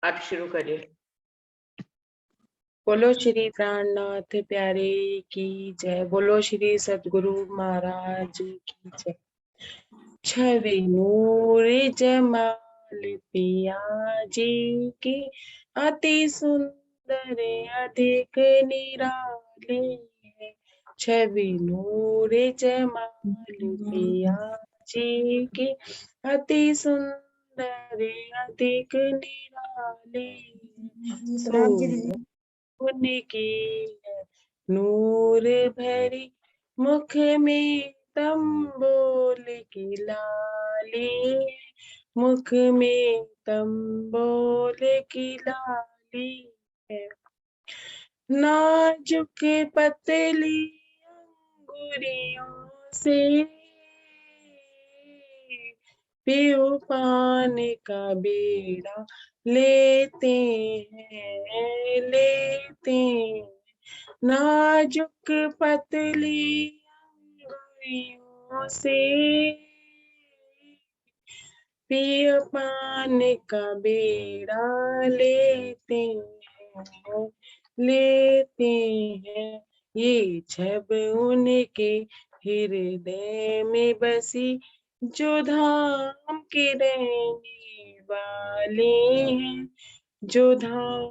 आप शुरू करिए। बोलो श्री प्राणनाथ प्यारे की जय। बोलो श्री सदगुरु महाराज की जय। छवि नूर जमाल पिया जी की अति सुंदर अधिक निराले है। छवि नूर जमाल पिया जी की अति सुंदर अधिक निराले है। उनकी है नूर भरी मुख में तम बोल की लाली, मुख में तम बोल की लाली है। नाजुक पतली अंगुरियों से पीऊ पान का बीड़ा लेते हैं। नाजुक पतली अंगुलियों से पिय पान का बीड़ा लेते हैं। ये छब उनके हृदय में बसी जो धाम के रहने वाले हैं, जो धाम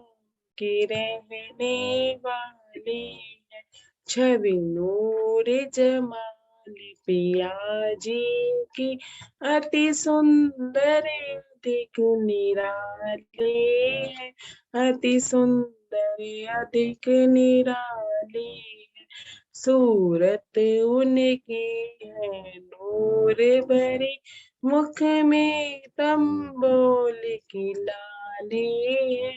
के रहने वाले हैं। छवि नूर जमाल पिया जी की अति सुंदर अधिक निराले है। अति सुंदर अधिक निराले है। सूरत उनकी है नूर भरी, मुख में तम बोल की लाली है।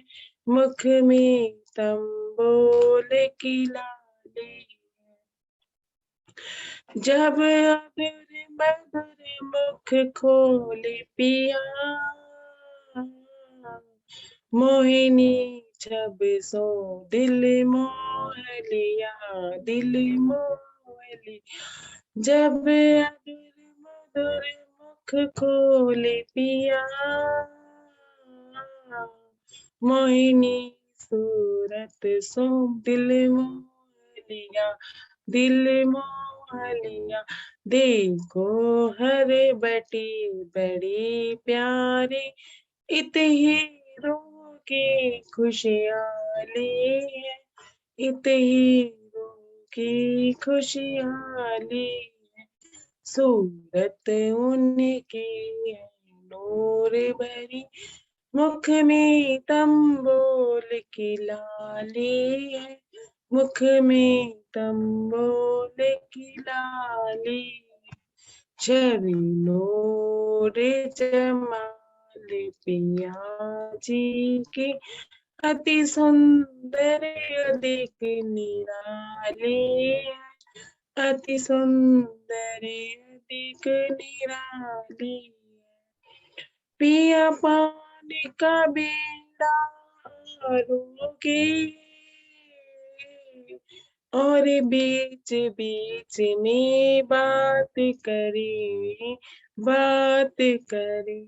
मुख में तम बोल की लाली है। जब अधर मधुर मुख खोले पिया, मोहिनी छब सो दिल मोह लिया, दिल मोह लिया। जब अधर मधुर मुख खोले पिया, मोहिनी सूरत सो दिल मोह लिया, दिल मोह लिया। देखो हर बटी बड़ी प्यारी, इत हीरों की खुशहाली है। इत हीरों की खुशहाली है। सूरत उनकी है नूर भरी, मुख में तम बोल की लाली है। मुख में तम बोल की लाली। छवि नूर जमाल पिया जी की अति सुंदर अधिक निराले है। अति सुंदर अधिक निराली है। पिया पानी का बेड़ा रोके, और बीच बीच में बात करी, बात करी।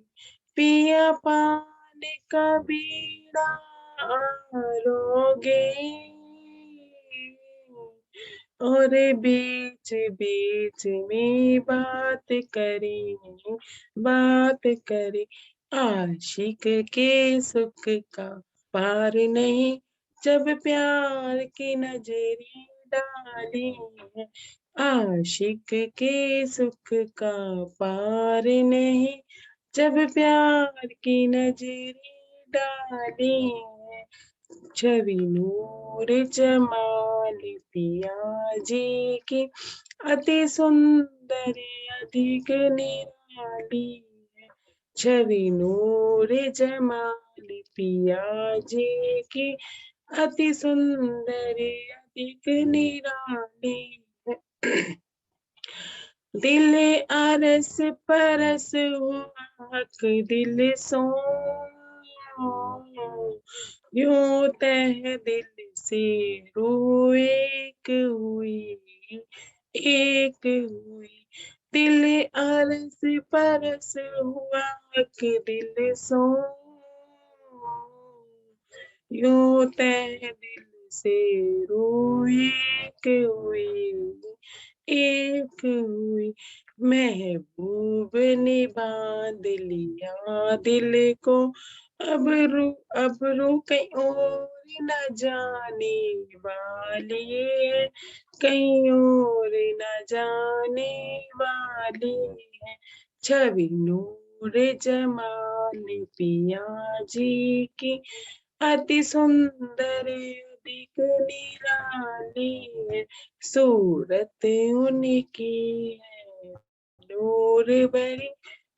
पिया पानी का बीड़ा रोगे, और बीच बीच में बात करी, बात करी। आशिक के सुख का पार नहीं, जब प्यार की नजरी डाली है। आशिक के सुख का पार नहीं, जब प्यार की नजरी डाली है। छवि नूर जमाल पिया जी की अति सुंदर अधिक निराली है। छवि नूर जमाल पिया जी की अति सुंदर अधिक निराली है। दिल अरस परस हुआ हक दिल सो, यूं तह दिल से रूह एक हुई, एक हुई। दिल अरस परस हुआ हक दिल सो, यूं तह दिल से रूह एक हुई, एक हुई। महबूब ने बांध लिया दिल को, अब रू कहीं और न जाने वाली है, कहीं और न जाने वाली है। छवि नूर जमाल पिया जी की, अति सुंदर अधिक निराली है, सूरत उनकी है नूर भरी,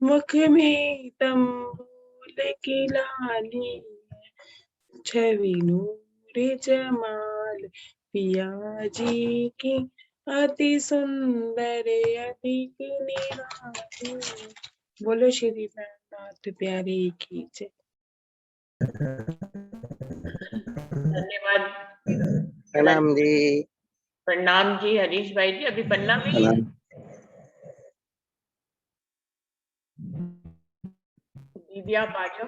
मुख में तंबूल की लाली है। छवि नूर जमाल पिया जी की, अति सुंदर अधिक निराली है। बोलो श्री नाथ प्यारे की जय। धन्यवाद। प्रणाम जी। प्रणाम जी हरीश भाई जी। अभी पन्ना में ही प्रणाम। दीदी आप आ जाओ।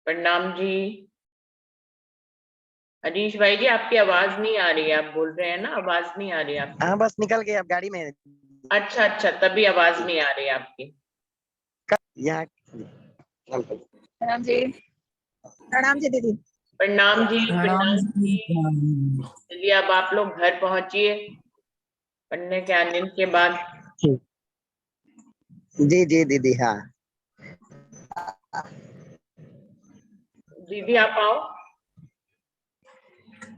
प्रणाम जी। हरीश भाई जी आपकी आवाज नहीं आ रही है, आप बोल रहे हैं ना आवाज नहीं आ रही है आपकी। हाँ बस निकल गए अब गाड़ी में। अच्छा अच्छा, तभी आवाज नहीं आ रही है आपकी। यहाँ प्रणाम जी। प्रणाम जी दीदी। प्रणाम जी। प्रणाम जी। चलिए अब आप लोग घर पहुंचिए पढ़ने के आने के बाद। जी जी दीदी। हाँ दीदी आप आओ।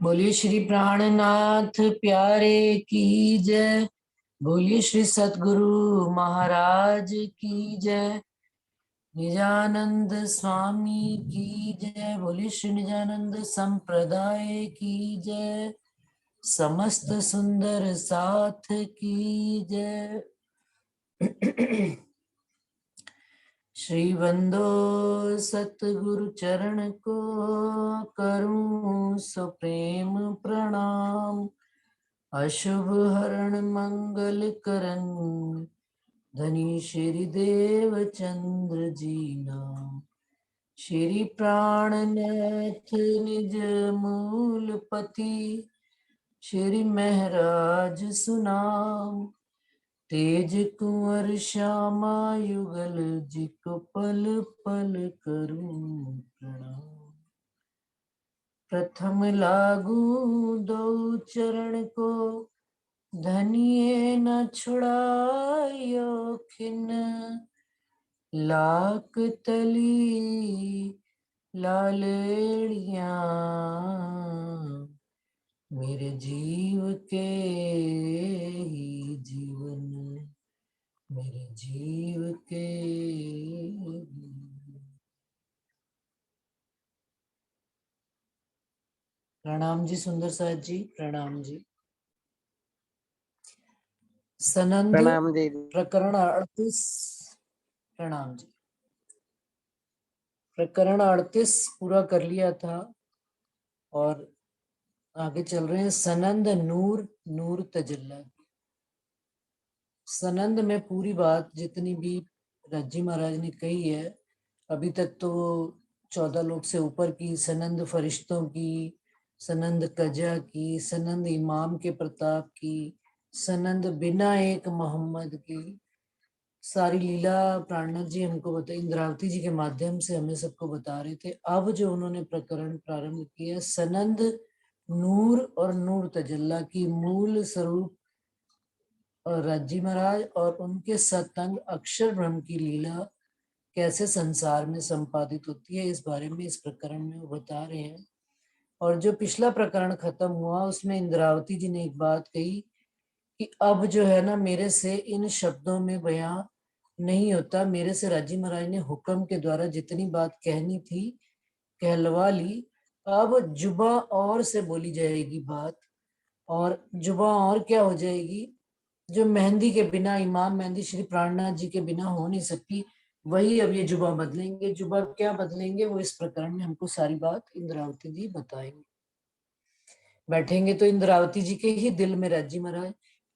बोलिए श्री प्राणनाथ प्यारे की जय। बोलिए श्री सतगुरु महाराज की जय। निजानंद स्वामी की जय। बोलिए श्री निजानंद संप्रदाय की जय। समस्त सुंदर साथ की जय। श्री बंदो सतगुरु चरण को करूं सुप्रेम प्रणाम। अशुभ हरण मंगल करन धनी श्री देव चंद्र जी नाम। श्री प्राणनाथ निज मूलपति श्री महराज सुनाम। तेज कुंवर श्यामा युगल जिको पल पल करूं प्रणाम। प्रथम लागू दो चरण को धनिये न छुड़ायो खिन। लाख तली लालेड़ियां मेरे जीव के ही जीवन, मेरे जीव के। प्रणाम जी सुंदर साहब जी। प्रणाम जी। सनंद प्रणाम जी। प्रकरण 38। प्रणाम जी। प्रकरण 38 पूरा कर लिया था और आगे चल रहे हैं सनंद नूर नूर तजल्ला। सनंद में पूरी बात जितनी भी रज्जी महाराज ने कही है अभी तक तो 14 लोग से ऊपर की, सनंद फरिश्तों की, सनंद कजा की, सनंद इमाम के प्रताप की, सनंद बिना एक मोहम्मद की, सारी लीला प्राणनाथ जी हमको बता, इंद्रावती जी के माध्यम से हमें सबको बता रहे थे। अब जो उन्होंने प्रकरण प्रारंभ किया सनंद नूर और नूर तजल्ला की मूल स्वरूप और राजी महाराज और उनके सतंग अक्षर ब्रह्म की लीला कैसे संसार में संपादित होती है, इस बारे में इस प्रकरण में वो बता रहे हैं। और जो पिछला प्रकरण खत्म हुआ उसमें इंद्रावती जी ने एक बात कही कि अब जो है ना मेरे से इन शब्दों में बयां नहीं होता, मेरे से राजी महाराज ने हुक्म के द्वारा जितनी बात कहनी थी कहलवा ली। अब जुबा और से बोली जाएगी बात, और जुबा और क्या हो जाएगी, जो मेहंदी के बिना, इमाम मेहंदी श्री प्राणनाथ जी के बिना हो नहीं सकती, वही अब ये जुबा बदलेंगे। जुबा क्या बदलेंगे वो इस प्रकरण में हमको सारी बात इंद्रावती जी बताएंगे। बैठेंगे तो इंद्रावती जी के ही दिल में राजी महाराज,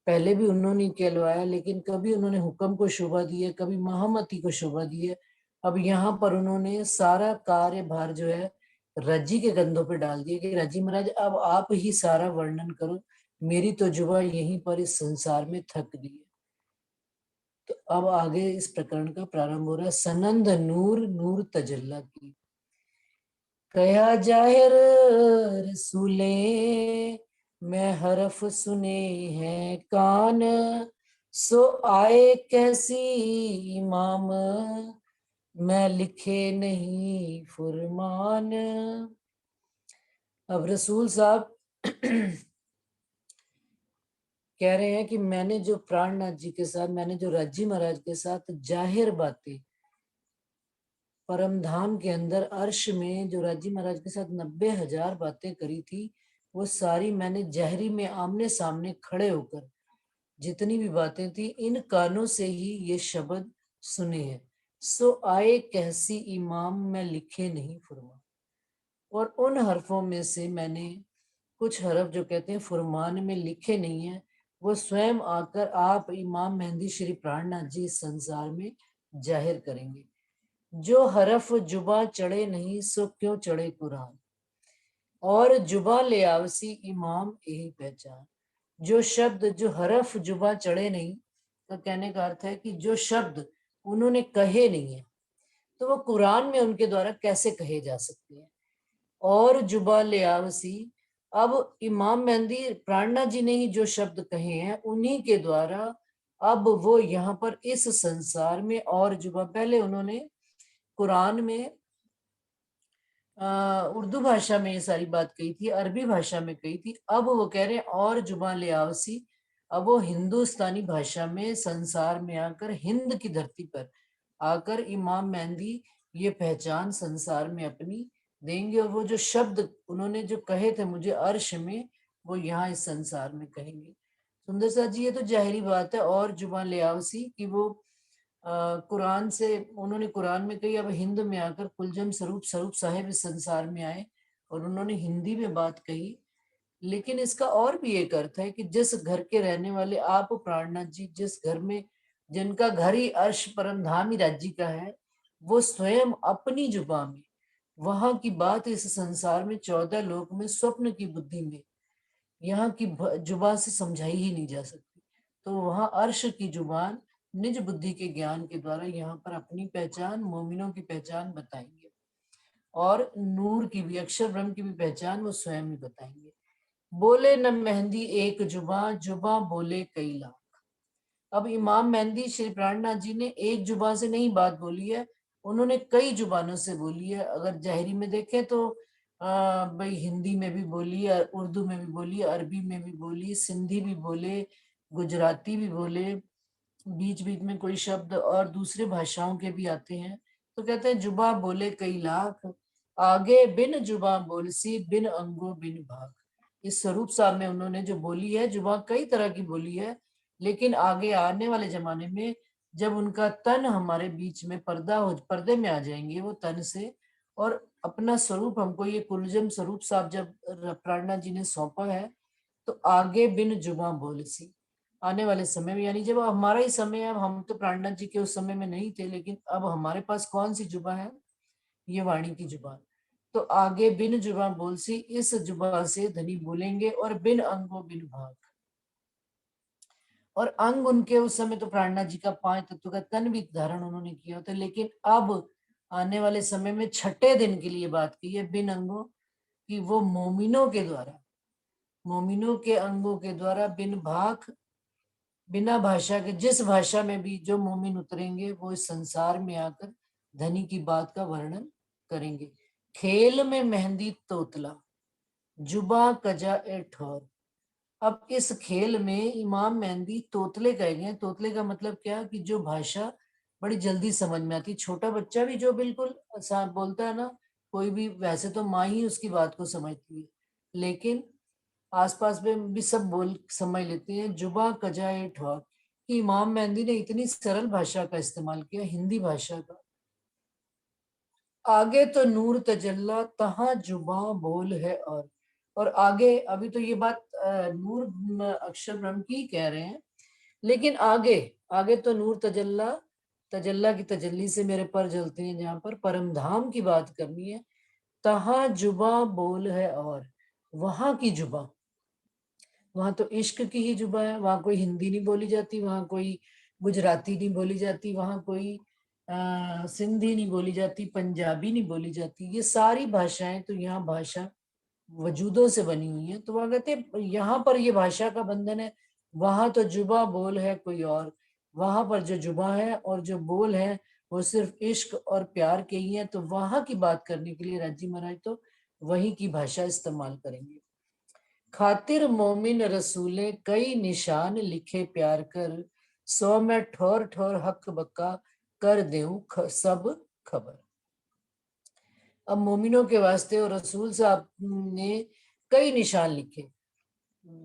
पहले भी उन्होंने कहलवाया लेकिन कभी उन्होंने हुक्म को शोभा दी है, कभी महामती को शोभा दी है। अब यहाँ पर उन्होंने सारा कार्यभार जो है रज्जी के कंधों पे डाल दिया कि रज्जी महाराज अब आप ही सारा वर्णन करो, मेरी तो जुबान यहीं पर इस संसार में थक गई है। तो अब आगे इस प्रकरण का प्रारंभ हो रहा है। सनंद नूर नूर तजल्ला की, कया जाहिर रसूले, मैं हरफ सुने हैं कान, सो आए कैसी इमाम, मैं लिखे नहीं फुरमान। अब रसूल साहब कह रहे हैं कि मैंने जो प्राणनाथ जी के साथ, मैंने जो रज्जी महाराज के साथ जाहिर बातें परम धाम के अंदर अर्श में जो रज्जी महाराज के साथ 90,000 बातें करी थी, वो सारी मैंने जहरी में आमने सामने खड़े होकर जितनी भी बातें थी इन कानों से ही ये शब्द सुने हैं। सो आए कैसी इमाम, मैं लिखे नहीं फुरमान। और उन हरफों में से मैंने कुछ हरफ जो कहते हैं फुरमान में लिखे नहीं है, वो स्वयं आकर आप इमाम मेहंदी श्री प्राणनाथ जी इस संसार में जाहिर करेंगे। जो हरफ जुबा चढ़े नहीं, सो क्यों चढ़े कुरान, और जुबा ले आवसी इमाम यही पहचान। जो शब्द, जो हरफ जुबा चढ़े नहीं, तो कहने का अर्थ है कि जो शब्द उन्होंने कहे नहीं है, तो वो कुरान में उनके द्वारा कैसे कहे जा सकते हैं। और जुबा ले आवसी, अब इमाम मेहंदी प्राणनाथ जी ने ही जो शब्द कहे हैं उन्हीं के द्वारा अब वो यहाँ पर इस संसार में, और जुबा पहले उन्होंने कुरान में उर्दू भाषा में ये सारी बात कही थी, अरबी भाषा में कही थी, अब वो कह रहे हैं और जुबान ले आवसी, अब वो हिंदुस्तानी भाषा में संसार में आकर, हिंद की धरती पर आकर इमाम मेहंदी ये पहचान संसार में अपनी देंगे। और वो जो शब्द उन्होंने जो कहे थे मुझे अर्श में, वो यहाँ इस संसार में कहेंगे। सुंदर सा जी, ये तो जाहिरी बात है। और जुबान ले आवसी कि वो कुरान से उन्होंने कुरान में कही, अब हिंद में आकर कुलजम स्वरूप स्वरूप साहिब इस संसार में आए और उन्होंने हिंदी में बात कही। लेकिन इसका और भी एक अर्थ है कि जिस घर के रहने वाले आप प्राणनाथ जी, जिस घर में, जिनका घर ही अर्श परम धाम ही राज्य का है, वो स्वयं अपनी जुबान में वहां की बात इस संसार में 14 लोक में स्वप्न की बुद्धि में यहाँ की जुबान से समझाई ही नहीं जा सकती। तो वहां अर्श की जुबान निज बुद्धि के ज्ञान के द्वारा यहाँ पर अपनी पहचान, मोमिनों की पहचान बताएंगे, और नूर की भी, अक्षर ब्रह्म की भी पहचान वो स्वयं ही बताएंगे। बोले न मेहंदी एक जुबां, जुबां बोले कई लाख। अब इमाम मेहंदी श्री प्राणनाथ जी ने एक जुबान से नहीं बात बोली है, उन्होंने कई जुबानों से बोली है। अगर जाहिरी में देखें तो भाई हिंदी में भी बोली है, उर्दू में भी बोली, अरबी में भी बोली, सिंधी भी बोले, गुजराती भी बोले, बीच बीच में कोई शब्द और दूसरे भाषाओं के भी आते हैं। तो कहते हैं जुबा बोले कई लाख, आगे बिन जुबा बोलसी, बिन अंगो बिन भाग। इस स्वरूप साहब में उन्होंने जो बोली है, जुबा कई तरह की बोली है, लेकिन आगे आने वाले जमाने में जब उनका तन हमारे बीच में पर्दे में आ जाएंगे वो तन से, और अपना स्वरूप हमको ये कुलजम स्वरूप साहब जब प्राणनाथ जी ने सौंपा है, तो आगे बिन जुबा बोलसी, आने वाले समय में, यानी जब हमारा ही समय है, अब हम तो प्राणनाथ जी के उस समय में नहीं थे, लेकिन अब हमारे पास कौन सी जुबा है, ये वाणी की जुबान। तो आगे बिन जुबा बोलसी, इस जुबा से धनी बोलेंगे, और बिन अंगो बिन भाग। और अंग उनके उस समय तो प्राणनाथ जी का 5 तत्व का तन भी धारण उन्होंने किया होता, लेकिन अब आने वाले समय में छठे दिन के लिए बात की है बिन अंगों कि वो मोमिनों के द्वारा, मोमिनों के अंगों के द्वारा, बिन भाग, बिना भाषा के, जिस भाषा में भी जो मोमिन उतरेंगे वो इस संसार में आकर धनी की बात का वर्णन करेंगे। खेल में मेहंदी तोतला, जुबा कजा ए ठौर। अब इस खेल में इमाम मेहंदी तोतले कहे गए। तोतले का मतलब क्या, कि जो भाषा बड़ी जल्दी समझ में आती, छोटा बच्चा भी जो बिल्कुल बोलता है ना, कोई भी, वैसे तो माँ ही उसकी बात को समझती है, लेकिन आसपास में भी सब बोल समझ लेते हैं। जुबा कजाए ठौर, कि इमाम मेहंदी ने इतनी सरल भाषा का इस्तेमाल किया, हिंदी भाषा का। आगे तो नूर तजल्ला, तहां जुबा बोल है। और आगे, अभी तो ये बात नूर अक्षर ब्रह्म की कह रहे हैं, लेकिन आगे आगे तो नूर तजल्ला, तजल्ला की तजल्ली से मेरे पर जलते हैं, जहां पर परम धाम की बात करनी है। तहाँ जुबा बोल है और वहां की जुबा, वहां तो इश्क की ही जुबा है, वहां कोई हिंदी नहीं बोली जाती, वहां कोई गुजराती नहीं बोली जाती, वहां कोई सिंधी नहीं बोली जाती, पंजाबी नहीं बोली जाती। ये सारी भाषाएं तो यहाँ भाषा वजूदों से बनी हुई है। तो वह कहते हैं यहाँ पर ये भाषा का बंधन है, वहां तो जुबा बोल है कोई और, वहां पर जो जुबा है और जो बोल है वो सिर्फ इश्क और प्यार के ही है। तो वहां की बात करने के लिए राजी महाराज तो वहीं की भाषा इस्तेमाल करेंगे। खातिर मोमिन रसूले कई निशान लिखे प्यार कर, 100 में ठोर ठोर हक बक्का कर देऊं सब खबर। अब मोमिनों के वास्ते और रसूल साहब ने कई निशान लिखे,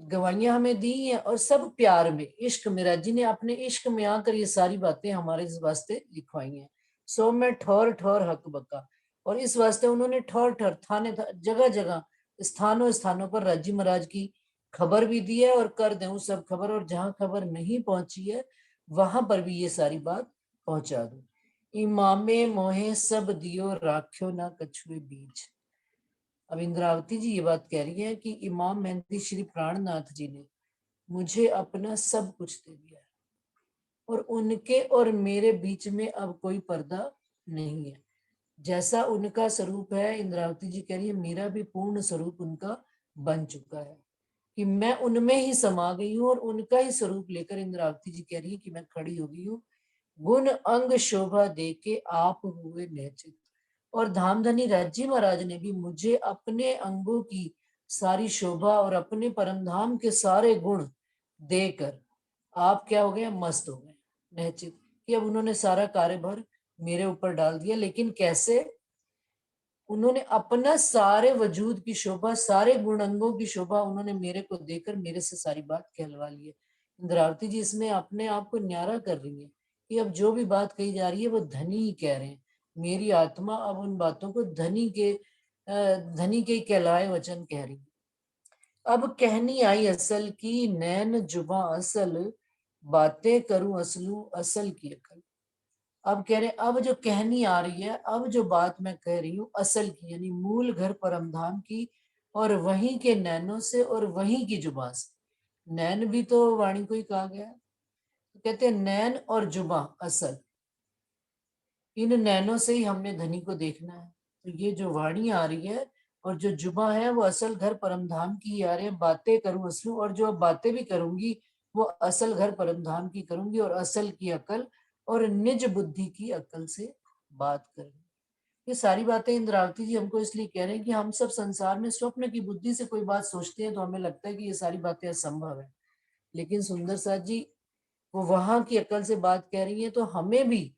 गवाहियां हमें दी हैं, और सब प्यार में, इश्क में। राजी ने अपने इश्क में आकर ये सारी बातें हमारे वास्ते लिखवाई हैं। 100 में ठोर ठोर हक बका, और इस वास्ते उन्होंने ठोर ठोर थाने जगह जगह स्थानों स्थानों पर राजी महाराज की खबर भी दी है, और कर दूं सब खबर, और जहां खबर नहीं पहुंची है वहां पर भी ये सारी बात पहुंचा दूं। इमामे मोहे सब दियो राख्यो ना कछुए बीच। अब इंद्रावती जी ये बात कह रही है कि इमाम मेहंदी श्री प्राणनाथ जी ने मुझे अपना सब कुछ दे दिया है, और उनके और मेरे बीच में अब कोई पर्दा नहीं है। जैसा उनका स्वरूप है, इंद्रावती जी कह रही है, मेरा भी पूर्ण स्वरूप उनका बन चुका है, कि मैं उनमें ही समा गई हूँ, और उनका ही स्वरूप लेकर इंद्रावती जी कह रही है कि मैं खड़ी हो गई हूँ। गुण अंग शोभा दे के आप हुए निश्चित। और धामधनी राजी महाराज ने भी मुझे अपने अंगों की सारी शोभा और अपने परमधाम के सारे गुण देकर आप क्या हो गए, मस्त हो गए, निश्चित, कि अब उन्होंने सारा कार्यभार मेरे ऊपर डाल दिया। लेकिन कैसे? उन्होंने अपना सारे वजूद की शोभा, सारे गुण अंगों की शोभा उन्होंने मेरे को देकर मेरे से सारी बात कहलवा ली है। इंद्रावती जी इसमें अपने आप को न्यारा कर रही है कि अब जो भी बात कही जा रही है वो धनी ही कह रहे हैं। मेरी आत्मा अब उन बातों को धनी के कहलाए वचन कह रही है। अब कहनी आई असल की नैन जुबा असल, बातें करूं असलू असल की अकल। अब कह रहे हैं, अब जो कहनी आ रही है, अब जो बात मैं कह रही हूँ असल की, यानी मूल घर परमधाम की, और वहीं के नैनों से और वहीं की जुबान से। नैन भी तो वाणी को ही कहा गया है, तो कहते हैं नैन और जुबा असल, इन नैनों से ही हमने धनी को देखना है। तो ये जो वाणी आ रही है और जो जुबा है वो असल घर परमधाम की आ रही है। बातें करूं असलू, और जो बातें भी करूंगी वो असल घर परमधाम की करूंगी, और असल की अकल और निज बुद्धि की अकल से बात करूंगी। ये सारी बातें इंद्रावती जी हमको इसलिए कह रहे हैं कि हम सब संसार में स्वप्न की बुद्धि से कोई बात सोचते हैं तो हमें लगता है कि ये सारी बातें असंभव है, लेकिन सुंदर साथ जी वो वहां की अकल से बात कह रही है। तो हमें भी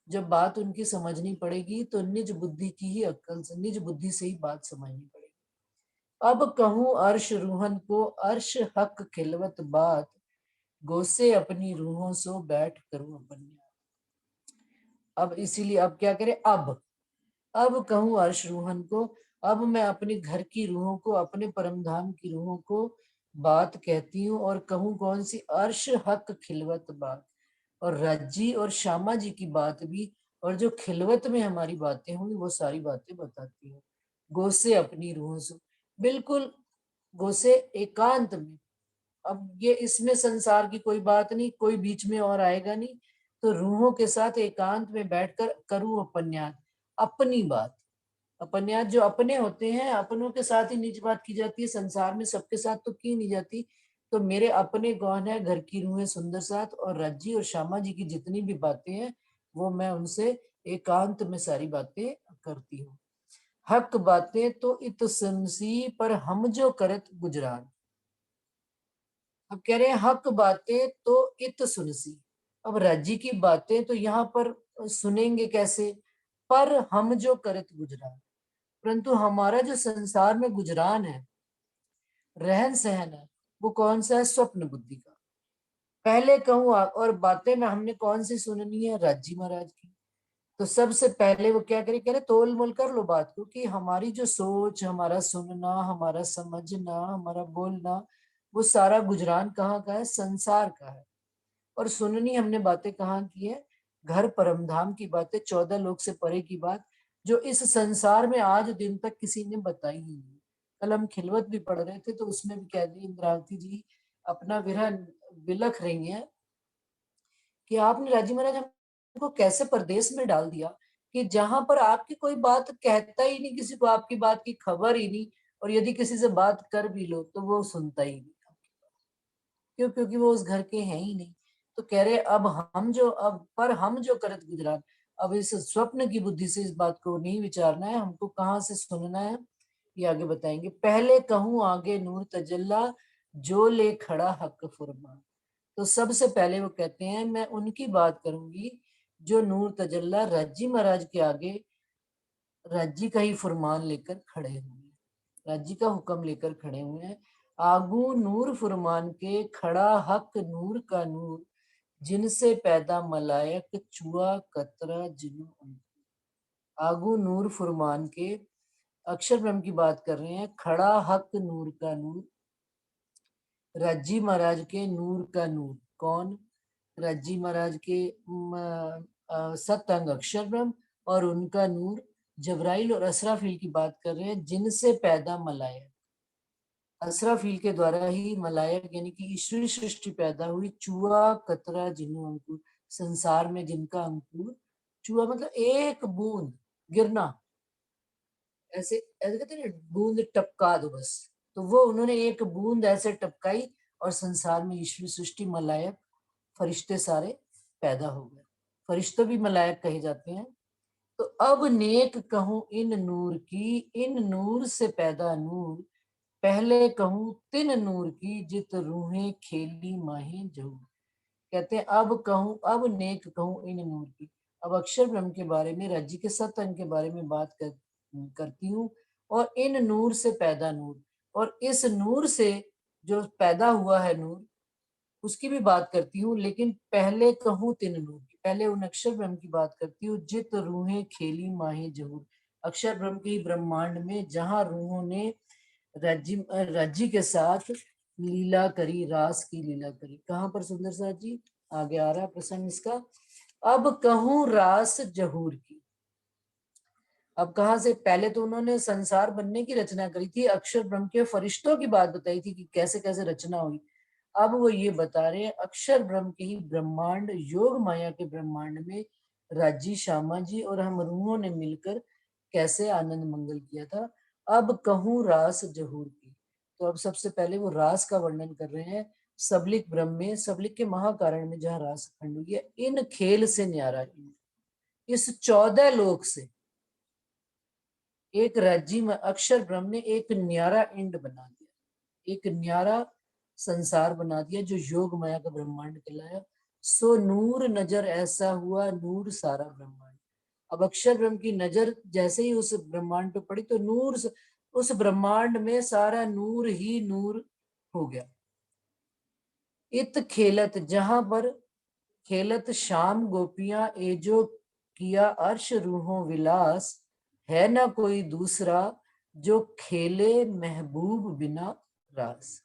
जब बात उनकी समझनी पड़ेगी तो निज बुद्धि की ही अक्ल से, निज बुद्धि से ही बात समझनी पड़ेगी। अब कहूं अर्श रूहन को, अर्श हक खिलवत बात, गोसे अपनी रूहों सो बैठ करूं अपन। अब इसीलिए अब क्या करें, अब कहूं अर्श रूहन को, अब मैं अपने घर की रूहों को, अपने परमधाम की रूहों को बात कहती हूँ, और कहूं कौन सी, अर्श हक खिलवत बात, और रज्जी और श्यामा जी की बात भी, और जो खिलवत में हमारी बातें होंगी वो सारी बातें बताती हूँ। गोसे अपनी रूहों से, बिल्कुल गोसे एकांत में। अब ये इसमें संसार की कोई बात नहीं, कोई बीच में और आएगा नहीं, तो रूहों के साथ एकांत में बैठकर करूं उपन्यास, अपनी बात। अपन्यास जो अपने होते हैं, अपनों के साथ ही निज बात की जाती है, संसार में सबके साथ तो की नहीं जाती। तो मेरे अपने कौन है, घर की रूहें सुंदर साथ और रज्जी और श्यामा जी की जितनी भी बातें हैं वो मैं उनसे एकांत में सारी बातें करती हूँ। हक बातें तो इत सुनसी, पर हम जो करत गुजरान। अब कह रहे हैं हक बातें तो इत सुनसी। अब रज्जी की बातें तो यहाँ पर सुनेंगे कैसे, पर हम जो करत गुजरान, परंतु हमारा जो संसार में गुजरान है, रहन सहन है, वो कौन सा है, स्वप्न बुद्धि का। पहले कहूँ और बातें में हमने कौन सी सुननी है, राजी महाराज की। तो सबसे पहले वो क्या करे, कह रहे तोल मोल कर लो बात को, कि हमारी जो सोच, हमारा सुनना, हमारा समझना, हमारा बोलना, वो सारा गुजरान कहाँ का है, संसार का है। और सुननी हमने बातें कहाँ की है, घर परमधाम की बातें, 14 लोक से परे की बात, जो इस संसार में आज दिन तक किसी ने बताई ही नहीं। कल हम खिलवत भी पढ़ रहे थे तो उसमें भी कह दी इंद्रावती जी अपना विरह विलख रही हैं कि आपने राजी महाराज हमको कैसे परदेश में डाल दिया कि जहां पर आपकी कोई बात कहता ही नहीं, किसी को आपकी बात की खबर ही नहीं, और यदि किसी से बात कर भी लो तो वो सुनता ही नहीं। क्यों? क्योंकि वो उस घर के हैं ही नहीं। तो कह रहे अब हम जो करत गुजरात, अब इस स्वप्न की बुद्धि से इस बात को नहीं विचारना है, हमको कहाँ से सुनना है ये आगे बताएंगे। पहले कहूं आगे नूर तजल्ला, जो ले खड़ा हक फुरमान। तो सबसे पहले वो कहते हैं मैं उनकी बात करूंगी जो नूर तजल्ला राज्जी महाराज के आगे राज्जी का ही फुरमान लेकर खड़े हुए हैं, राज्जी का हुक्म लेकर खड़े हुए हैं। आगू नूर फुरमान के खड़ा हक नूर का नूर, जिनसे पैदा मलायक चुआ कतरा जिनु अंकुर। आगू नूर फुरमान के अक्षर ब्रह्म की बात कर रहे हैं, खड़ा हक नूर का नूर, राज्जी महाराज के नूर का नूर। कौन? राज्जी महाराज के सत्अंग अक्षर ब्रह्म और उनका नूर जबराइल और असराफील की बात कर रहे हैं, जिनसे पैदा मलायक। असराफील के द्वारा ही मलायक यानी कि ईश्वरी सृष्टि पैदा हुई। चूहा कतरा जिन्हों अंकुर, संसार में जिनका अंकुर, चूहा मतलब एक बूंद गिरना, ऐसे ऐसे कहते हैं बूंद टपका दो बस, तो वो उन्होंने एक बूंद ऐसे टपकाई और संसार में ईश्वरी सृष्टि मलायक फरिश्ते सारे पैदा हो गए। फरिश्ते भी मलायक कहे जाते हैं। तो अब नेक कहूं इन नूर की, इन नूर से पैदा नूर, पहले कहूं तिन नूर की, जित रूहें खेली माहें जहूर। कहते हैं अब नेक कहूं इन नूर की। अब अक्षर ब्रह्म के बारे में, राज्य के सत्अंग के बारे में बात करती हूँ, और इन नूर से पैदा नूर, और इस नूर से जो पैदा हुआ है नूर, उसकी भी बात करती हूँ। लेकिन पहले कहूँ तिन नूर की, पहले उन अक्षर ब्रह्म की बात करती हूँ। जित रूहें खेली माहे जहूर, अक्षर ब्रह्म के ब्रह्मांड में जहां रूहों ने राज्य के साथ लीला करी, रास की लीला करी। कहां पर सुंदर साथ जी? आगे आ रहा है प्रसंग इसका। अब कहूं रास जहूर की। अब कहां से? पहले तो उन्होंने संसार बनने की रचना करी थी, अक्षर ब्रह्म के फरिश्तों की बात बताई थी कि कैसे कैसे रचना हुई। अब वो ये बता रहे हैं अक्षर ब्रह्म के ही ब्रह्मांड, योग माया के ब्रह्मांड में राजी, श्यामा जी और हम रूहों ने मिलकर कैसे आनंद मंगल किया था। अब कहूं रास जहूर की, तो अब सबसे पहले वो रास का वर्णन कर रहे हैं। सबलिक ब्रह्म में, सबलिक के महाकारण में जहाँ रास खंड हुई है, इन खेल से न्यारा, इस 14 लोक से एक राज्य में अक्षर ब्रह्म ने एक न्यारा इंड बना दिया, एक न्यारा संसार बना दिया जो योग माया का ब्रह्मांड कहलाया। सो नूर नजर ऐसा हुआ, नूर सारा ब्रह्मांड। अब अक्षर ब्रह्म की नजर जैसे ही उस ब्रह्मांड पे पड़ी तो नूर, उस ब्रह्मांड में सारा नूर ही नूर हो गया। इत खेलत, जहां पर खेलत शाम गोपियां एजो किया अर्श रूहों विलास, है ना कोई दूसरा जो खेले महबूब बिना रास।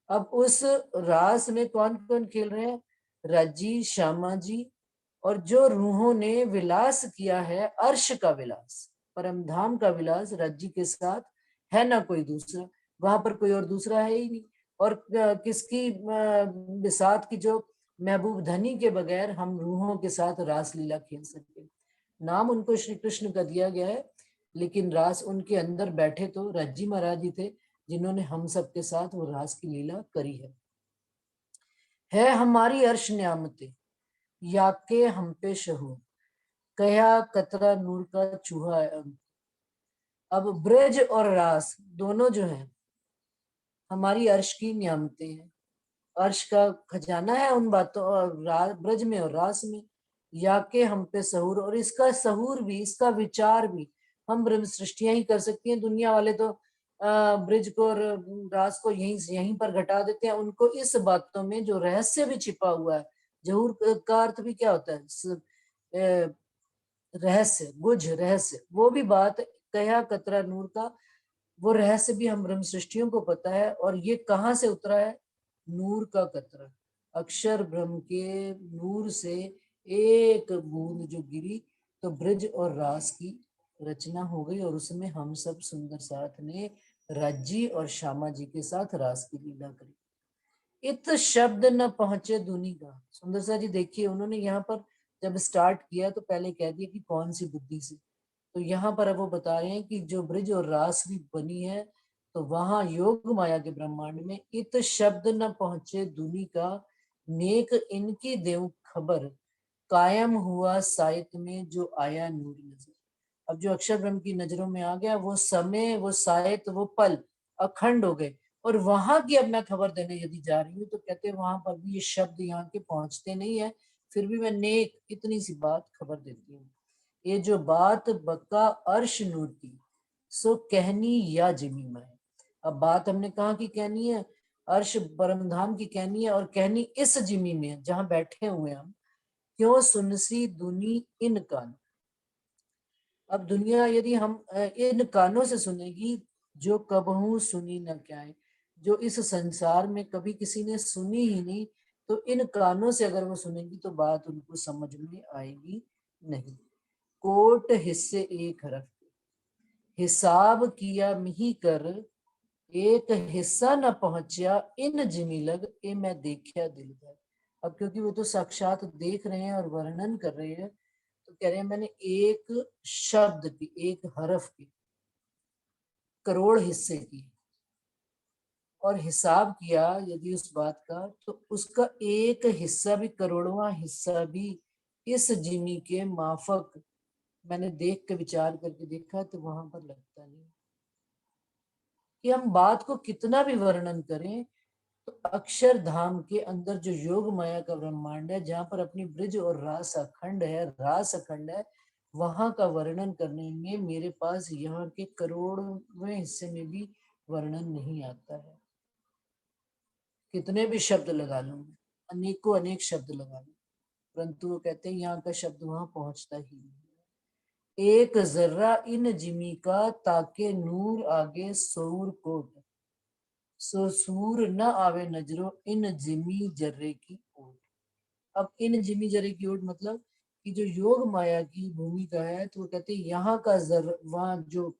अब उस रास में कौन कौन खेल रहे हैं? राजी, श्यामा जी, और जो रूहों ने विलास किया है, अर्श का विलास, परम धाम का विलास राज्य के साथ, है ना कोई दूसरा। वहां पर कोई और दूसरा है ही नहीं। और किसकी बिसात की, जो महबूब धनी के बगैर हम रूहों के साथ रास लीला खेल सकते। नाम उनको श्री कृष्ण का दिया गया है, लेकिन रास उनके अंदर बैठे तो राज्जी महाराज जी थे, जिन्होंने हम सबके साथ वो रास की लीला करी है हमारी अर्श न्यामते, या के हम पे शहू, कया कतरा नूर का चूहा। अब ब्रज और रास दोनों जो है हमारी अर्श की नियामतें हैं, अर्श का खजाना है उन बातों, और ब्रज में और रास में। या के हम पे सहूर, और इसका सहूर भी, इसका विचार भी हम ब्रह्म सृष्टियां ही कर सकती हैं। दुनिया वाले तो ब्रज को और रास को यहीं पर घटा देते हैं। उनको इस बातों में जो रहस्य भी छिपा हुआ है, जहूर का अर्थ भी क्या होता है? रहस्य, गुझ रहस्य, वो भी बात कया कतरा नूर का, वो रहस्य भी हम ब्रह्म सृष्टियों को पता है। और ये कहाँ से उतरा है? नूर का कतरा, अक्षर ब्रह्म के नूर से एक बूंद जो गिरी तो ब्रज और रास की रचना हो गई और उसमें हम सब सुंदर साथ ने राज्जी और श्यामा जी के साथ रास की लीला करी। इत शब्द न पहुंचे दुनी का। सुंदर सा जी देखिए, उन्होंने यहाँ पर जब स्टार्ट किया तो पहले कह दिया कि कौन सी बुद्धि से, तो यहाँ पर अब वो बता रहे हैं कि जो ब्रिज और रास भी बनी है तो वहां योग माया के ब्रह्मांड में इत शब्द न पहुंचे दुनी का, नेक इनकी देव खबर, कायम हुआ साहित्य में जो आया नूर नजर। अब जो अक्षर ब्रह्म की नजरों में आ गया वो समय, वो साहित्य, वो पल अखंड हो गए। और वहां की अब मैं खबर देने यदि जा रही हूँ तो कहते हैं वहां पर भी ये शब्द यहाँ के पहुंचते नहीं है, फिर भी मैं नेक इतनी सी बात खबर देती हूँ। ये जो बात बका अर्श नूर की, सो कहनी या जिमी में। अब बात हमने कहा कि कहनी है, अर्श परम धाम की कहनी है, और कहनी इस जिमी में जहां बैठे हुए हम, क्यों सुनसी दुनी इन कान। अब दुनिया यदि हम इन कानों से सुनेगी जो कबहू सुनी न क्या है, जो इस संसार में कभी किसी ने सुनी ही नहीं, तो इन कानों से अगर वो सुनेगी तो बात उनको समझ में आएगी नहीं। कोट हिस्से एक हरफ, हिसाब किया मिही कर, एक हिस्सा न पहुंचा इन जिमी लग, ए मैं देखा दिल भर। अब क्योंकि वो तो साक्षात देख रहे हैं और वर्णन कर रहे हैं, तो कह रहे हैं मैंने एक शब्द की, एक हरफ की करोड़ हिस्से की, और हिसाब किया यदि उस बात का, तो उसका एक हिस्सा भी, करोड़वां हिस्सा भी इस जिमी के माफक मैंने देख के विचार करके देखा तो वहां पर लगता नहीं। कि हम बात को कितना भी वर्णन करें तो अक्षरधाम के अंदर जो योग माया का ब्रह्मांड है, जहां पर अपनी ब्रिज और रास अखंड है, रास अखंड है, वहां का वर्णन करने में मेरे पास यहाँ के करोड़वें हिस्से में भी वर्णन नहीं आता है। कितने भी शब्द लगा लूं, अनेकों अनेक शब्द लगा लूं, परंतु वो कहते हैं यहाँ का शब्द वहां पहुंचता ही नहीं। एक जर्रा इन जिमी का, ताके नूर आगे सूर कोट, सो सूर न आवे नजरो इन जिमी जर्रे की ओट। अब इन जिमी जर्रे की ओट मतलब कि जो योग माया की भूमिका है, तो वो कहते हैं यहाँ का वहां जो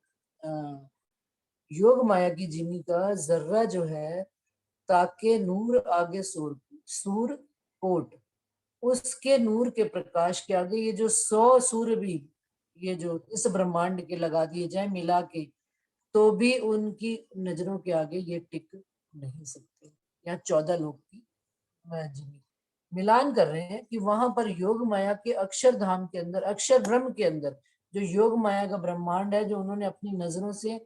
योग माया की जिमी का जर्रा जो है, ताके नूर आगे सूर कोट, उसके नूर के प्रकाश के आगे ये जो 100 सूर्य भी ये जो इस ब्रह्मांड के लगा दिए जाए मिला के, तो भी उनकी नजरों के आगे ये टिक नहीं सकते। यहाँ 14 लोग की जिमी मिलान कर रहे हैं कि वहां पर योग माया के अक्षरधाम के अंदर, अक्षर ब्रह्म के अंदर जो योग माया का ब्रह्मांड है, जो उन्होंने अपनी नजरों से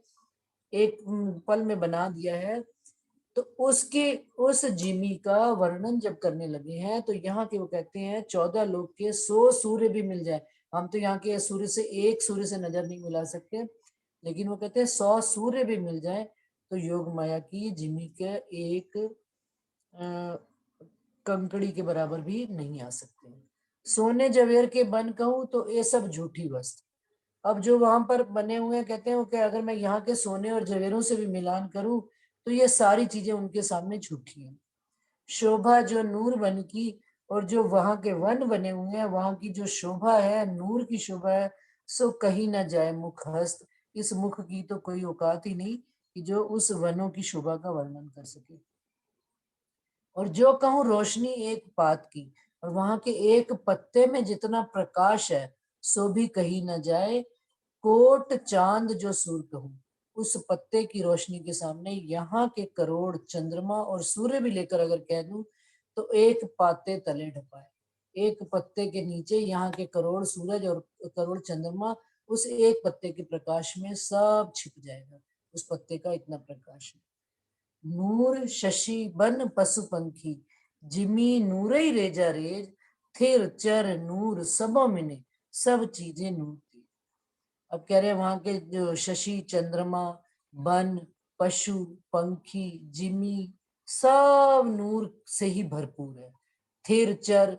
एक पल में बना दिया है, तो उसके उस जिमी का वर्णन जब करने लगे हैं तो यहाँ के वो कहते हैं 14 लोग के 100 सूर्य भी मिल जाए, हम तो यहाँ के सूर्य से एक सूर्य से नजर नहीं मिला सकते, लेकिन वो कहते हैं 100 सूर्य भी मिल जाए तो योग माया की जिमी के एक कंकड़ी के बराबर भी नहीं आ सकते। सोने जवेर के बन कहूं तो ये सब झूठी वस्तु। अब जो वहां पर बने हुए हैं, कहते हैं कि अगर मैं यहाँ के सोने और जवेरों से भी मिलान करूं तो ये सारी चीजें उनके सामने झूठी हैं। शोभा जो नूर बन की, और जो वहां के वन बने हुए हैं, वहां की जो शोभा है, नूर की शोभा है, सो कहीं ना जाए मुख हस्त, इस मुख की तो कोई औकात ही नहीं कि जो उस वनों की शोभा का वर्णन कर सके। और जो कहूँ रोशनी एक पात की, और वहां के एक पत्ते में जितना प्रकाश है सो भी कहीं न जाए, कोट चांद जो सूर कहूँ, उस पत्ते की रोशनी के सामने यहाँ के करोड़ चंद्रमा और सूर्य भी लेकर अगर कह दूं तो एक पाते तले ढपाए। एक पत्ते के नीचे यहाँ के करोड़ सूरज और करोड़ चंद्रमा उस एक पत्ते के प्रकाश में सब छिप जाएगा, उस पत्ते का इतना प्रकाश है। नूर शशि बन पशु पंखी, जिमी नूरई रेजा रेज, थिर चर नूर सबो मिने, सब चीजें नूर थी। अब कह रहे हैं वहां के जो शशि, चंद्रमा, वन, पशु, पंखी, जिमी, सब नूर से ही भरपूर है। थिर चर,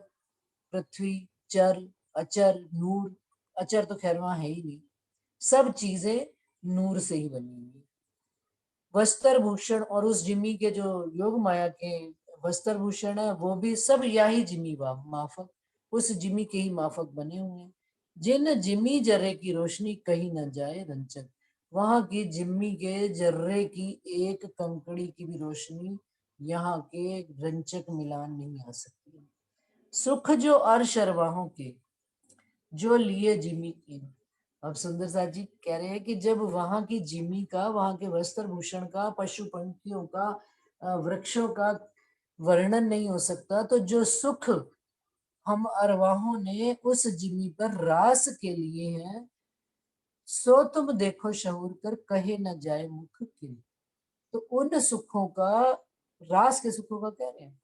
पृथ्वी, चर, अचर, नूर, अचर तो खैर वहां है ही नहीं, सब चीजें नूर से ही बनी हुई। वस्त्र भूषण, और उस जिमी के जो योग माया के वस्त्र भूषण है वो भी सब या ही जिमी माफक, उस जिमी के ही माफक बने हुए हैं। जिन जिम्मी जर्रे की रोशनी कहीं न जाए रंचक, वहां की जिम्मी के जर्रे की एक कंकड़ी की भी रोशनी यहाँ के रंचक मिलान नहीं आ सकती। सुख जो अर्श अरवाहों के, जो लिए जिमी की। अब सुंदर साथ जी कह रहे हैं कि जब वहां की जिमी का, वहां के वस्त्र भूषण का, पशु पंखियों का, वृक्षों का वर्णन नहीं हो सकता, तो जो सुख हम अरवाहों ने उस जिमी पर रास के लिए हैं, सो तुम देखो शहूर कर कहे न जाए मुख के। तो उन सुखों का, रास के सुखों का कह रहे हैं,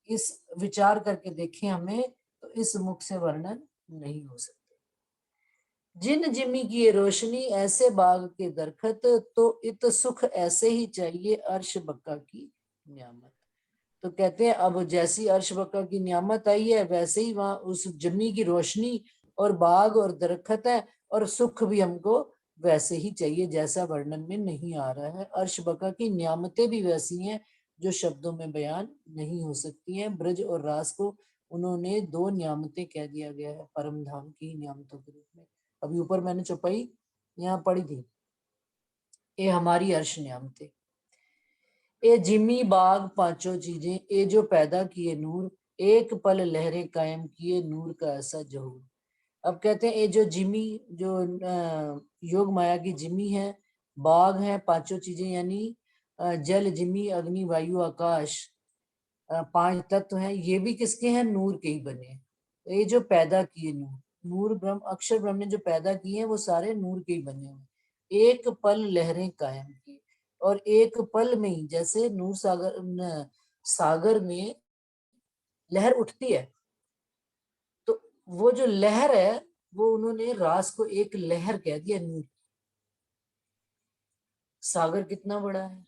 इस विचार करके देखें हमें, तो इस मुख से वर्णन नहीं हो सकते। जिन जिमी की ये रोशनी ऐसे बाग के दरखत, तो इत सुख ऐसे ही चाहिए अर्श बक्का की नियामत। तो कहते हैं अब जैसी अर्श बक्का की नियामत आई है, वैसे ही वहां उस जिमी की रोशनी और बाग और दरखत है, और सुख भी हमको वैसे ही चाहिए जैसा वर्णन में नहीं आ रहा है। अर्श बक्का की नियामतें भी वैसी हैं जो शब्दों में बयान नहीं हो सकती हैं। ब्रज और रास को उन्होंने दो नियामतें कह दिया गया है परम धाम की नियामतों के रूप में। अभी ऊपर मैंने चौपाई यहाँ पढ़ी थी, ये हमारी अर्श नियामतें। ए जिमी बाग पांचों चीजें, ए जो पैदा किए नूर, एक पल लहरें कायम किए नूर का ऐसा जहूर। अब कहते हैं ये जो जिमी, जो योग माया की जिमी है, बाग है, पांचों चीजें यानी जल, जिमी, अग्नि, वायु, आकाश, पांच तत्व हैं, ये भी किसके हैं? नूर के ही बने हैं। ये जो पैदा किए नूर, नूर ब्रह्म, अक्षर ब्रह्म ने जो पैदा किए हैं वो सारे नूर के ही बने हुए। एक पल लहरें कायम की, और एक पल में ही, जैसे नूर सागर, सागर में लहर उठती है, तो वो जो लहर है वो उन्होंने रास को एक लहर कह दिया नूर। सागर कितना बड़ा है,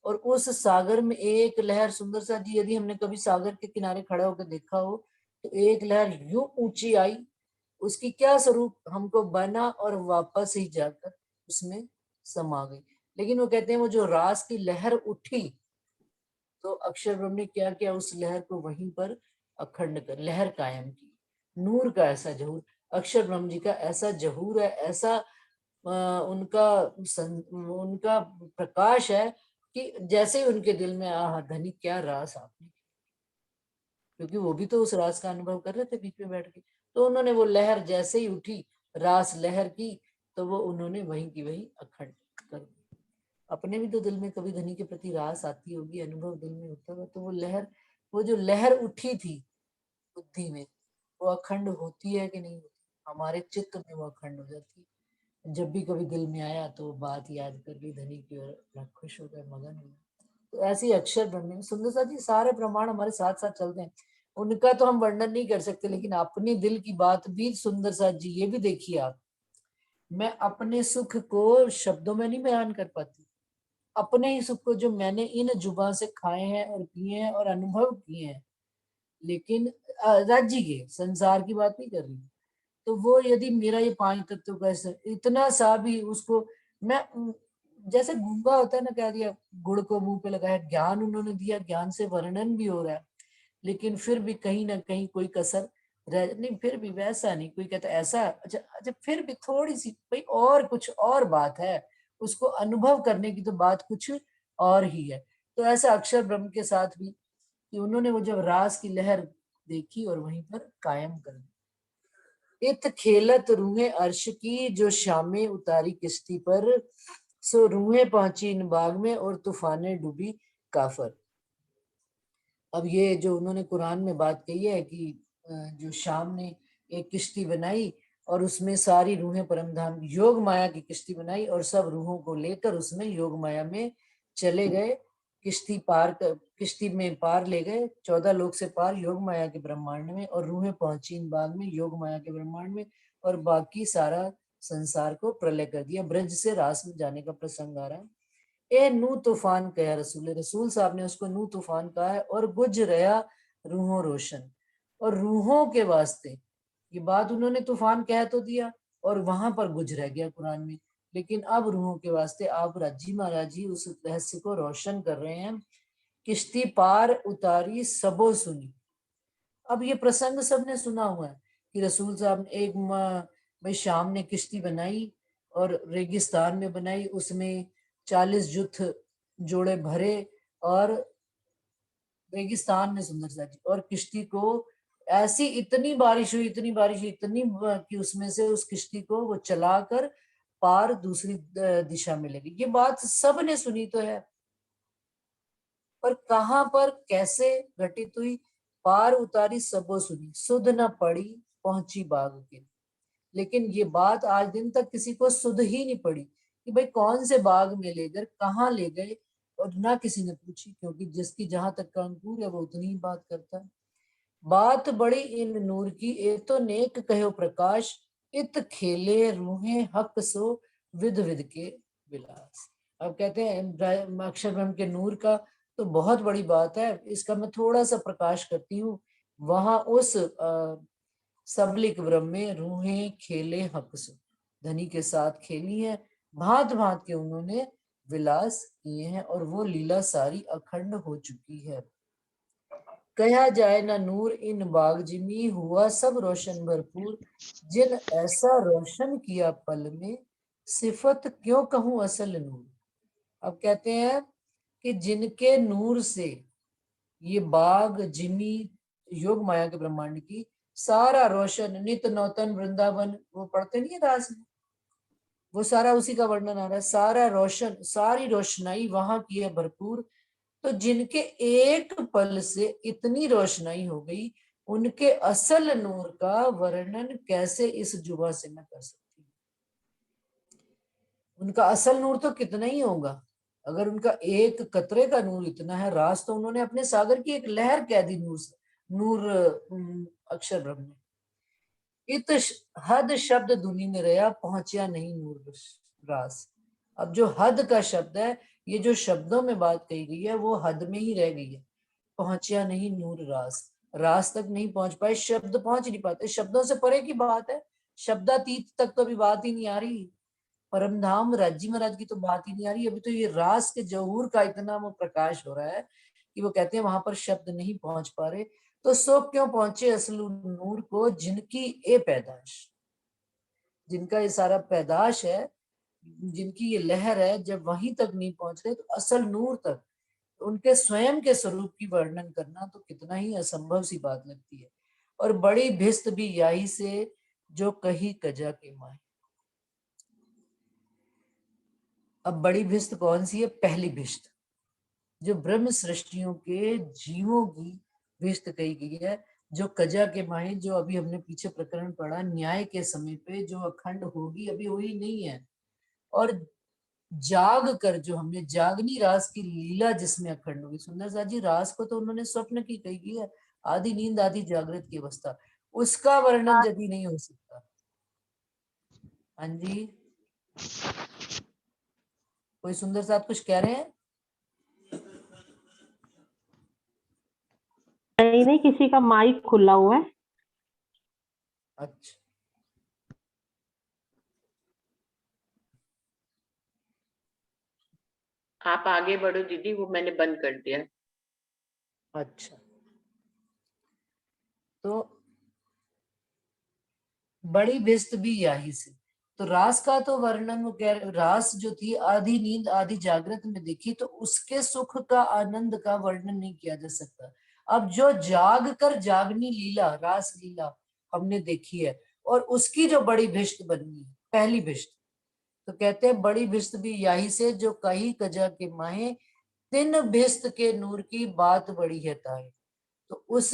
और उस सागर में एक लहर, सुंदर सा जी यदि हमने कभी सागर के किनारे खड़ा होकर देखा हो, तो एक लहर यूं ऊंची आई, उसकी क्या स्वरूप हमको बना और वापस ही जाकर उसमें समा गई। लेकिन वो कहते हैं वो जो रास की लहर उठी, तो अक्षर ब्रह्म ने क्या किया, उस लहर को वहीं पर अखंड कर लहर कायम की। नूर का ऐसा जहूर, अक्षर ब्रह्म जी का ऐसा जहूर है, ऐसा उनका प्रकाश है कि जैसे ही उनके दिल में धनी क्या रास आपने, क्योंकि वो भी तो उस रास का अनुभव कर रहे थे बीच में बैठ के। तो उन्होंने वो लहर जैसे ही उठी, रास लहर की, तो वो उन्होंने वहीं की वहीं अखंड कर दी। अपने भी तो दिल में कभी धनी के प्रति रास आती होगी, अनुभव दिल में होता होगा, तो वो लहर, वो जो लहर उठी थी बुद्धि में, वो अखंड होती है कि नहीं होती? हमारे चित्त में वो अखंड हो जाती है। जब भी कभी दिल में आया तो वो बात याद कर ली धनी की, और खुश हो गए, मगन हो गए। तो ऐसी अक्षर ब्रह्म, सुंदर सा जी सारे प्रमाण हमारे साथ साथ चलते हैं, उनका तो हम वर्णन नहीं कर सकते, लेकिन अपने दिल की बात भी सुंदर सा जी ये भी देखिए आप, मैं अपने सुख को शब्दों में नहीं बयान कर पाती, अपने ही सुख को जो मैंने इन जुबान से खाए हैं और पिए हैं और अनुभव किए हैं, लेकिन राज्य के संसार की बात नहीं कर रही, तो वो यदि मेरा ये पांच तत्व का इतना सा भी उसको मैं, जैसे गूंगा होता है ना, कह दिया गुड़ को मुंह पे लगाया, ज्ञान उन्होंने दिया, ज्ञान से वर्णन भी हो रहा है, लेकिन फिर भी कहीं ना कहीं कोई कसर रह नहीं, फिर भी वैसा नहीं, कोई कहता ऐसा, अच्छा अच्छा, फिर भी थोड़ी सी भाई और कुछ और बात है, उसको अनुभव करने की तो बात कुछ और ही है। तो ऐसा अक्षर ब्रह्म के साथ भी, कि उन्होंने वो जब रास की लहर देखी और वहीं पर कायम कर दी। इत खेलत रूहें अर्श की, जो शामें उतारी किश्ती पर, सो रूहें पहुंची इन बाग में और तूफाने डूबी काफर। अब ये जो उन्होंने कुरान में बात कही है कि जो शाम ने एक किश्ती बनाई और उसमें सारी रूहें परमधाम योग माया की किश्ती बनाई, और सब रूहों को लेकर उसमें योग माया में चले गए, किश्ती पार कर, किश्ती में पार ले गए 14 लोक से पार योग माया के ब्रह्मांड में, और रूहें पहुंची इन बाग में योग माया के ब्रह्मांड में, और बाकी सारा संसार को प्रलय कर दिया। ब्रज से रास में जाने का प्रसंग आ रहा है। ए नू तूफान कहा रसूल साहब ने उसको नू तूफान कहा है, और गुज रहा रूहों रोशन, और रूहों के वास्ते ये बात उन्होंने तूफान कह तो दिया और वहां पर गुज रह गया कुरान में, लेकिन अब रूहों के वास्ते आप राजी महाराज जी उस रहस्य को रोशन कर रहे हैं। किश्ती पार उतारी सबो सुनी, अब ये प्रसंग सबने सुना हुआ है, कि रसूल साहब ने एक भाई शाम ने किश्ती बनाई और रेगिस्तान में बनाई, उसमें 40 जुथ जोड़े भरे और रेगिस्तान में सुंदर सा जी, और किश्ती को ऐसी इतनी बारिश हुई इतनी कि उसमें से उस किश्ती को वो चलाकर पार दूसरी दिशा में ले गई। ये बात सब ने सुनी तो है, पर कहां पर कैसे घटित हुई, पार उतारी सबो सुनी, सुध न पड़ी पहुंची बाग के। लेकिन ये बात आज दिन तक किसी को सुध ही नहीं पड़ी कि भाई कौन से बाग में ले गए, कहाँ ले गए, और ना किसी ने पूछी, क्योंकि जिसकी जहां तक का अंकुर है वो उतनी ही बात करता है। बात बड़ी इन नूर की, ए तो नेक कहो प्रकाश, इत खेले रूहे हक सो विद विद के विलास। अब कहते हैं अक्षर ब्रह्म के नूर का तो बहुत बड़ी बात है, इसका मैं थोड़ा सा प्रकाश करती हूँ। वहां उस सबलिक ब्रह्म में रूहें खेले हक सो, धनी के साथ खेली है, भांत भांत के उन्होंने विलास किए हैं, और वो लीला सारी अखंड हो चुकी है। कहा जाए ना नूर इन बाग जिमी, हुआ सब रोशन भरपूर, जिन ऐसा रोशन किया पल में, सिफत क्यों कहूं असल नूर। अब कहते हैं कि जिनके नूर से ये बाग जिमी योग माया के ब्रह्मांड की सारा रोशन, नित नौतन वृंदावन, वो पढ़ते नहीं है दास में, वो सारा उसी का वर्णन आ रहा है, सारा रोशन, सारी रोशनाई वहां की है भरपूर। तो जिनके एक पल से इतनी रोशनाई हो गई, उनके असल नूर का वर्णन कैसे इस जुबा से मैं कर सकती हूँ। उनका असल नूर तो कितना ही होगा, अगर उनका एक कतरे का नूर इतना है, रास तो उन्होंने अपने सागर की एक लहर कह दी नूर से, नूर अक्षर ब्रह्म ने। इत हद शब्द दुनी में रहा, पहुंचा नहीं नूर रास। अब जो हद का शब्द है, ये जो शब्दों में बात कही गई है वो हद में ही रह गई है, पहुंचा नहीं नूर रास, रास तक नहीं पहुंच पाए, शब्द पहुंच नहीं पाते, शब्दों से परे की बात है, शब्दातीत तक तो अभी बात ही नहीं आ रही, परम धाम राज्य महाराज की तो बात ही नहीं आ रही। अभी तो ये रास के जहूर का इतना वो प्रकाश हो रहा है कि वो कहते हैं वहां पर शब्द नहीं पहुंच पा रहे। तो सो क्यों पहुंचे असल नूर को, जिनकी ए पैदाश, जिनका ये सारा पैदाश है, जिनकी ये लहर है, जब वहीं तक नहीं पहुंच रहे तो असल नूर तक उनके स्वयं के स्वरूप की वर्णन करना तो कितना ही असंभव सी बात लगती है। और बड़ी भिस्त भी यही से जो कही कजा के माए। अब बड़ी भिस्त कौन सी है, पहली भिस्त जो ब्रह्म सृष्टियों के जीवों की भिस्त कही गई है, जो कजा के माए, जो अभी हमने पीछे प्रकरण पढ़ा न्याय के समय पे जो अखंड होगी, अभी हुई नहीं है। और जाग कर जो हमने जागनी रास की लीला जिसमें अखंड होगी, सुंदर सा जी रास को तो उन्होंने स्वप्न की कही है, आधी नींद आधी जागृत की अवस्था, उसका वर्णन यदि नहीं हो सकता। हाँ जी, कोई सुंदर साथ कुछ कह रहे हैं? नहीं, किसी का माइक खुला हुआ है। अच्छा, आप आगे बढ़ो दीदी, वो मैंने बंद कर दिया। अच्छा, तो बड़ी भिस्त भी यही से, तो रास का तो वर्णन वो कह, रास जो थी आधी नींद आधी जागृत में देखी, तो उसके सुख का आनंद का वर्णन नहीं किया जा सकता। अब जो जाग कर जागनी लीला, रास लीला हमने देखी है, और उसकी जो बड़ी भिष्ट बननी है, पहली भिष्ट, तो कहते हैं बड़ी भिष्ट भी यही से जो कही कजा के माहे, तिन भिष्ट के नूर की बात बड़ी है ताए। तो उस